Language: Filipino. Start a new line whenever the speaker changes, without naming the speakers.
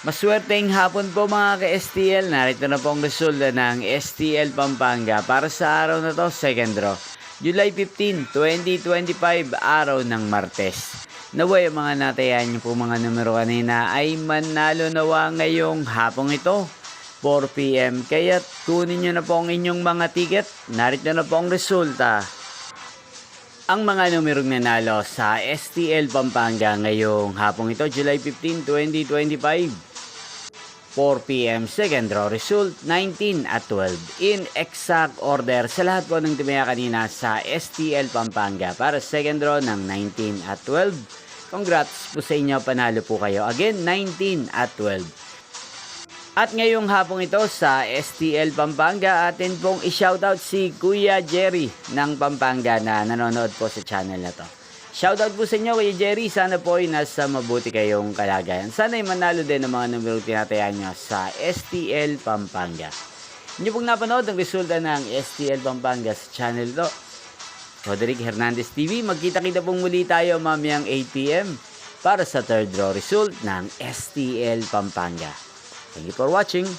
Maswerteng hapon po mga ka-STL. Narito na po ang resulta ng STL Pampanga para sa araw na to, second draw. July 15, 2025, araw ng Martes. Naway ang mga natayan niyo po mga numero kanina ay manalo nawa ngayong hapong ito, 4 PM. Kaya kunin niyo na po ang inyong mga ticket. Narito na po ang resulta. Ang mga numerong nanalo sa STL Pampanga ngayong hapong ito, July 15, 2025. 4 PM second draw result 19 at 12 in exact order sa lahat po ng timaya kanina sa STL Pampanga para second draw ng 19 at 12. Congrats po sa inyo, panalo po kayo again 19 at 12. At ngayong hapong ito sa STL Pampanga, atin pong i-shoutout si Kuya Jerry ng Pampanga na nanonood po sa channel na to. Shoutout po sa inyo Kuya Jerry, sana po ay nasa mabuti kayong kalagayan. Sana ay manalo din ng mga numero tinatayan nyo sa STL Pampanga. Inyo pong napanood ang resulta ng STL Pampanga sa channel to, Roderick Hernandez TV. Magkita-kita pong muli tayo mamayang 8 PM para sa third draw result ng STL Pampanga. Thank you for watching.